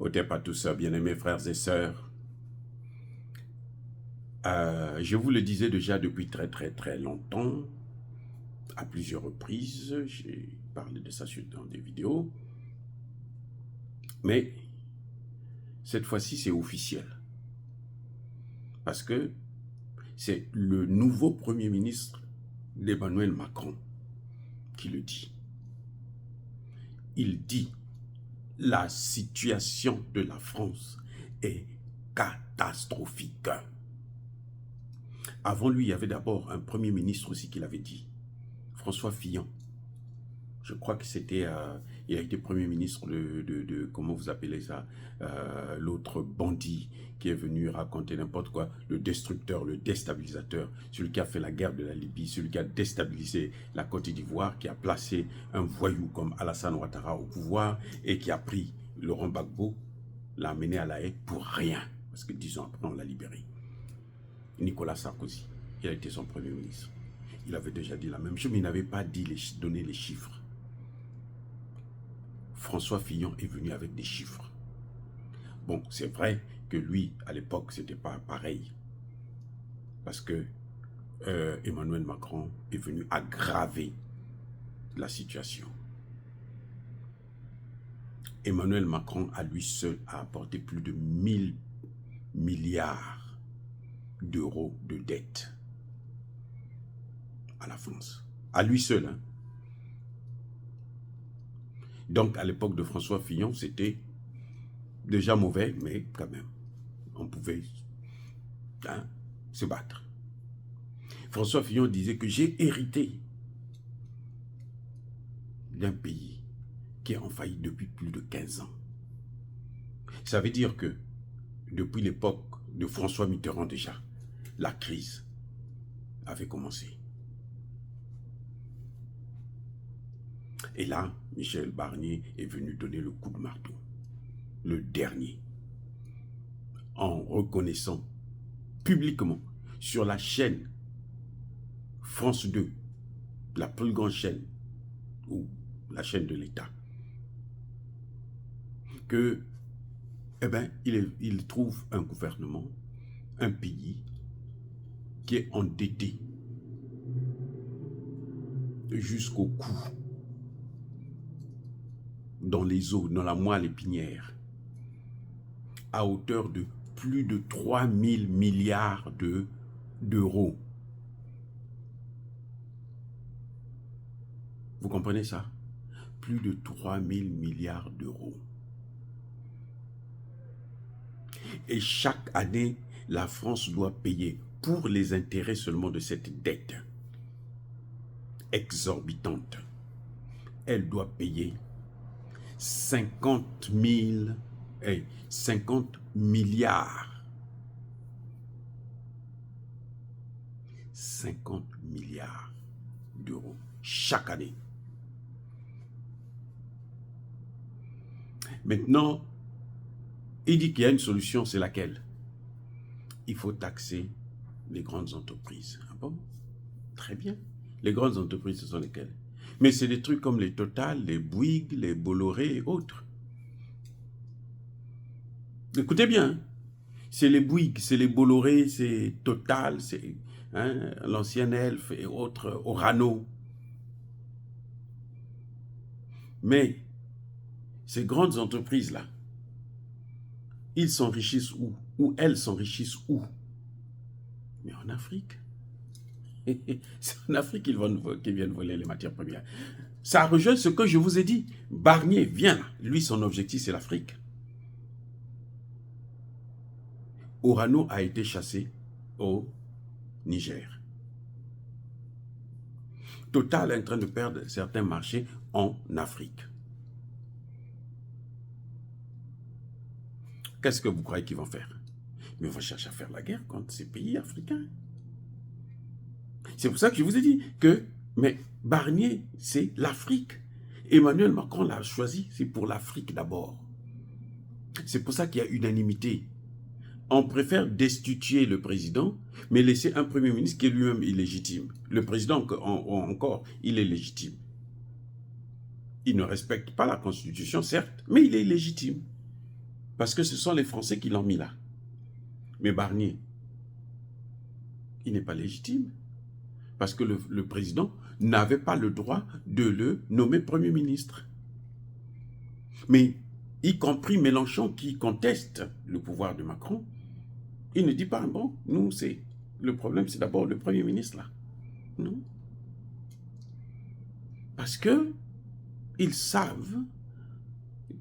Otep à tous, bien-aimés frères et sœurs. Je vous le disais déjà depuis très longtemps, à plusieurs reprises, j'ai parlé de ça dans des vidéos, mais cette fois-ci c'est officiel, parce que c'est le nouveau Premier ministre d'Emmanuel Macron qui le dit. Il dit: la situation de la France est catastrophique. Avant lui, il y avait d'abord un Premier ministre aussi qui l'avait dit, François Fillon. Je crois que c'était, il a été Premier ministre de comment vous appelez ça, l'autre bandit qui est venu raconter n'importe quoi, le destructeur, le déstabilisateur, celui qui a fait la guerre de la Libye, celui qui a déstabilisé la Côte d'Ivoire, qui a placé un voyou comme Alassane Ouattara au pouvoir et qui a pris Laurent Gbagbo, l'a amené à la haie pour rien, parce que 10 ans après on l'a libéré. Nicolas Sarkozy, il a été son Premier ministre. Il avait déjà dit la même chose, mais il n'avait pas donné les chiffres. François Fillon est venu avec des chiffres. Bon, c'est vrai que lui, à l'époque, c'était pas pareil. Parce que Emmanuel Macron est venu aggraver la situation. Emmanuel Macron, à lui seul, a apporté plus de 1000 milliards d'euros de dette à la France. À lui seul, hein. Donc, à l'époque de François Fillon, c'était déjà mauvais, mais quand même, on pouvait se battre. François Fillon disait que j'ai hérité d'un pays qui est en faillite depuis plus de 15 ans. Ça veut dire que depuis l'époque de François Mitterrand déjà, la crise avait commencé. Et là, Michel Barnier est venu donner le coup de marteau, le dernier, en reconnaissant publiquement sur la chaîne France 2, la plus grande chaîne, ou la chaîne de l'État, que, eh ben, il trouve un gouvernement, un pays qui est endetté jusqu'au cou, dans les eaux, dans la moelle épinière, à hauteur de plus de 3000 milliards d'euros. Vous comprenez ça? Plus de 3000 milliards d'euros. Et chaque année, la France doit payer pour les intérêts seulement de cette dette exorbitante. Elle doit payer 50 milliards. 50 milliards d'euros chaque année. Maintenant, il dit qu'il y a une solution, c'est laquelle? Il faut taxer les grandes entreprises. Ah bon? Très bien. Les grandes entreprises, ce sont lesquelles? Mais c'est des trucs comme les Total, les Bouygues, les Bolloré et autres. Écoutez bien, c'est les Bouygues, c'est les Bolloré, c'est Total, c'est l'ancien Elf et autres, Orano. Mais ces grandes entreprises-là, ils s'enrichissent où? Ou elles s'enrichissent où? Mais en Afrique. C'est en Afrique qu'ils viennent voler les matières premières. Ça rejoint ce que je vous ai dit. Barnier vient là. Lui, son objectif, c'est l'Afrique. Orano a été chassé au Niger. Total est en train de perdre certains marchés en Afrique. Qu'est-ce que vous croyez qu'ils vont faire? Mais ils vont chercher à faire la guerre contre ces pays africains. C'est pour ça que je vous ai dit que, mais Barnier, c'est l'Afrique. Emmanuel Macron l'a choisi, c'est pour l'Afrique d'abord. C'est pour ça qu'il y a unanimité. On préfère destituer le président, mais laisser un premier ministre qui est lui-même illégitime. Le président, encore, il est légitime. Il ne respecte pas la Constitution, certes, mais il est illégitime. Parce que ce sont les Français qui l'ont mis là. Mais Barnier, il n'est pas légitime. Parce que le président n'avait pas le droit de le nommer Premier ministre. Mais, y compris Mélenchon qui conteste le pouvoir de Macron, il ne dit pas, bon, nous, le problème, c'est d'abord le Premier ministre, là. Non. Parce que ils savent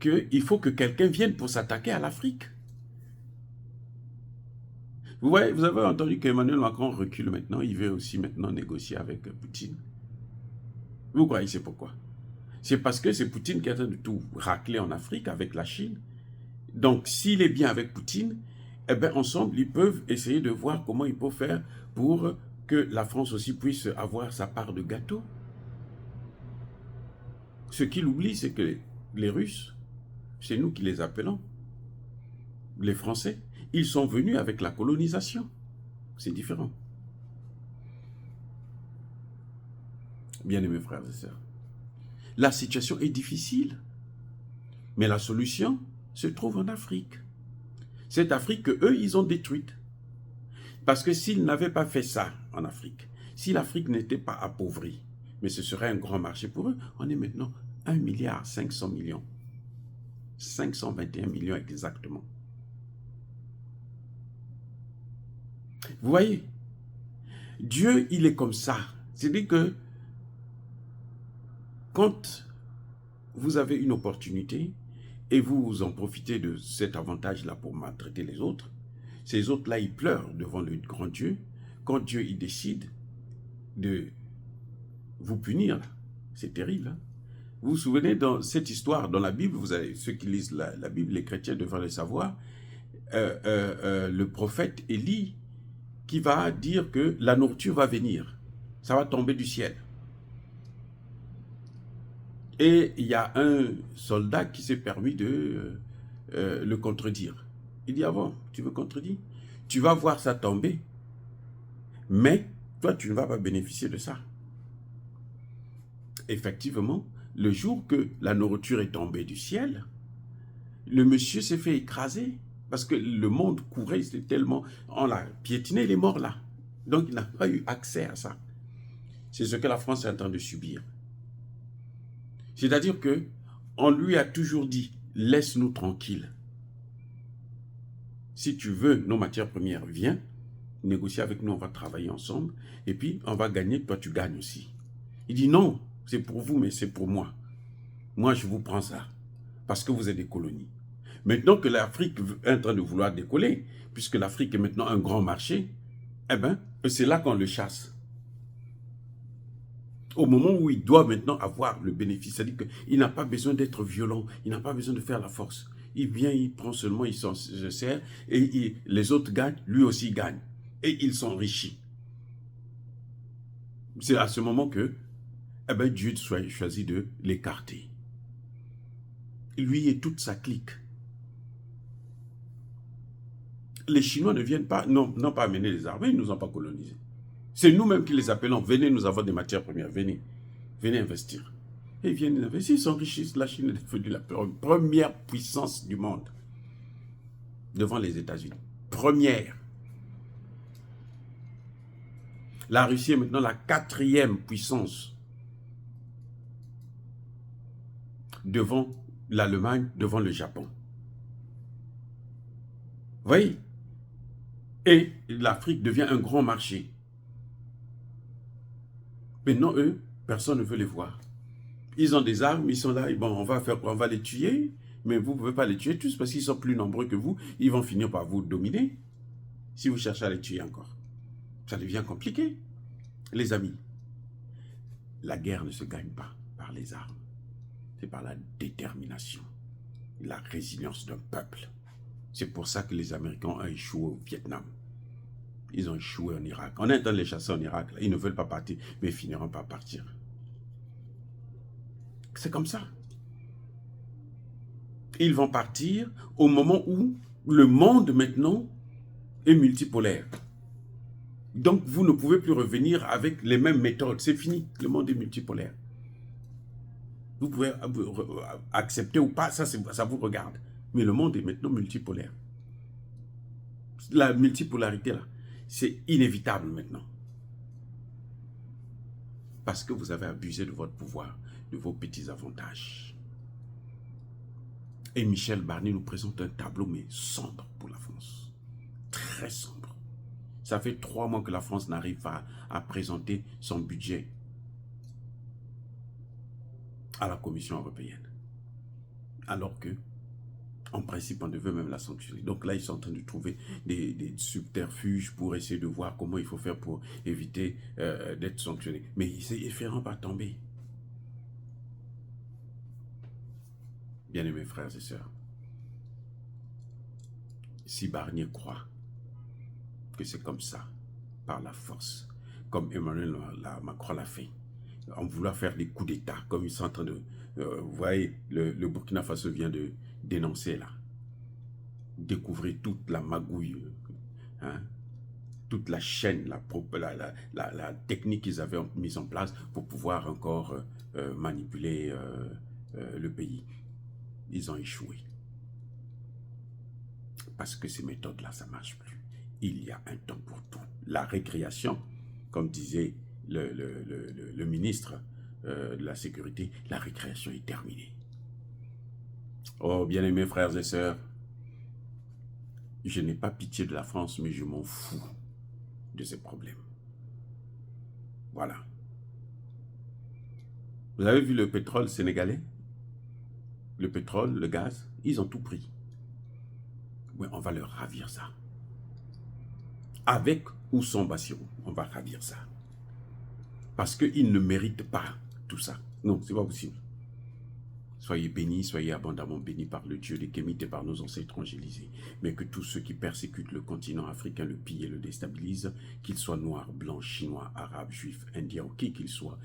qu'il faut que quelqu'un vienne pour s'attaquer à l'Afrique. Vous voyez, vous avez entendu qu'Emmanuel Macron recule maintenant, il veut aussi maintenant négocier avec Poutine. Vous croyez c'est pourquoi? C'est parce que c'est Poutine qui est en train de tout racler en Afrique avec la Chine. Donc, s'il est bien avec Poutine, eh bien, ensemble, ils peuvent essayer de voir comment ils peuvent faire pour que la France aussi puisse avoir sa part de gâteau. Ce qu'il oublie, c'est que les Russes, c'est nous qui les appelons, les Français, ils sont venus avec la colonisation. C'est différent. Bien-aimés frères et sœurs, la situation est difficile, mais la solution se trouve en Afrique. Cette Afrique qu'eux, ils ont détruite. Parce que s'ils n'avaient pas fait ça en Afrique, si l'Afrique n'était pas appauvrie, mais ce serait un grand marché pour eux, on est maintenant 1,5 milliard. 521 millions exactement. Vous voyez, Dieu, il est comme ça. C'est-à-dire que quand vous avez une opportunité et vous en profitez de cet avantage-là pour maltraiter les autres, ces autres-là, ils pleurent devant le grand Dieu. Quand Dieu, il décide de vous punir, c'est terrible. Hein? Vous vous souvenez, dans cette histoire, dans la Bible, vous avez ceux qui lisent la Bible, les chrétiens devraient le savoir, le prophète Élie qui va dire que la nourriture va venir, ça va tomber du ciel. Et il y a un soldat qui s'est permis de le contredire. Il dit, ah bon, tu veux contredire? Tu vas voir ça tomber, mais toi, tu ne vas pas bénéficier de ça. Effectivement, le jour que la nourriture est tombée du ciel, le monsieur s'est fait écraser parce que le monde courait, c'était tellement... On l'a piétiné, il est mort là. Donc, il n'a pas eu accès à ça. C'est ce que la France est en train de subir. C'est-à-dire que on lui a toujours dit, laisse-nous tranquilles. Si tu veux nos matières premières, viens, négocier avec nous, on va travailler ensemble, et puis on va gagner, toi tu gagnes aussi. Il dit non, c'est pour vous, mais c'est pour moi. Moi, je vous prends ça, parce que vous êtes des colonies. Maintenant que l'Afrique est en train de vouloir décoller, puisque l'Afrique est maintenant un grand marché, eh bien, c'est là qu'on le chasse. Au moment où il doit maintenant avoir le bénéfice, c'est-à-dire qu'il n'a pas besoin d'être violent, il n'a pas besoin de faire la force. Il vient, il prend seulement, il s'en sert, et les autres gagnent, lui aussi gagne. Et ils s'enrichissent. C'est à ce moment que eh ben, Dieu choisit de l'écarter. Lui et toute sa clique. Les Chinois ne viennent pas, n'ont pas amené les armées, ils ne nous ont pas colonisés. C'est nous-mêmes qui les appelons, venez, nous avons des matières premières, venez, venez investir. Et ils viennent investir, ils s'enrichissent. La Chine est devenue la première puissance du monde devant les États-Unis. Première. La Russie est maintenant la 4e puissance devant l'Allemagne, devant le Japon. Vous voyez? Et l'Afrique devient un grand marché. Maintenant, eux, personne ne veut les voir. Ils ont des armes, ils sont là, et bon, on va les tuer, mais vous ne pouvez pas les tuer tous parce qu'ils sont plus nombreux que vous. Ils vont finir par vous dominer si vous cherchez à les tuer encore. Ça devient compliqué. Les amis, la guerre ne se gagne pas par les armes. C'est par la détermination, la résilience d'un peuple. C'est pour ça que les Américains ont échoué au Vietnam. Ils ont échoué en Irak. On est en train de les chasser en Irak. Là. Ils ne veulent pas partir, mais ils finiront par partir. C'est comme ça. Ils vont partir au moment où le monde maintenant est multipolaire. Donc vous ne pouvez plus revenir avec les mêmes méthodes. C'est fini. Le monde est multipolaire. Vous pouvez accepter ou pas, ça vous regarde. Mais le monde est maintenant multipolaire. La multipolarité, là, c'est inévitable maintenant. Parce que vous avez abusé de votre pouvoir, de vos petits avantages. Et Michel Barnier nous présente un tableau, mais sombre pour la France. Très sombre. Ça fait 3 mois que la France n'arrive pas à présenter son budget à la Commission européenne. Alors que, en principe, on devait même la sanctionner. Donc là, ils sont en train de trouver des subterfuges pour essayer de voir comment il faut faire pour éviter d'être sanctionné. Mais ils feront pas tomber. Bien-aimés frères et sœurs, si Barnier croit que c'est comme ça, par la force, comme Emmanuel Macron l'a fait, en vouloir faire des coups d'État, comme ils sont en train de... vous voyez, le Burkina Faso vient de dénoncer là. Découvrir toute la magouille, hein, toute la chaîne, la technique qu'ils avaient mise en place pour pouvoir encore manipuler le pays. Ils ont échoué. Parce que ces méthodes-là, ça ne marche plus. Il y a un temps pour tout. La récréation, comme disait le ministre de la Sécurité, la récréation est terminée. Oh, bien-aimés frères et sœurs, je n'ai pas pitié de la France, mais je m'en fous de ces problèmes. Voilà. Vous avez vu le pétrole sénégalais? Le pétrole, le gaz, ils ont tout pris. Oui, on va leur ravir ça. Avec ou sans Bassirou, on va ravir ça. Parce qu'ils ne méritent pas tout ça. Non, c'est pas possible. Soyez bénis, soyez abondamment bénis par le Dieu des Kémites et par nos ancêtres angélisés. Mais que tous ceux qui persécutent le continent africain, le pillent et le déstabilisent, qu'ils soient noirs, blancs, chinois, arabes, juifs, indiens, ou qui qu'ils soient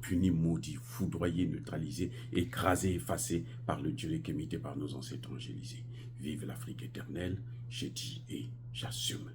punis, maudits, foudroyés, neutralisés, écrasés, effacés par le Dieu des Kémites et par nos ancêtres angélisés. Vive l'Afrique éternelle, j'ai dit et j'assume.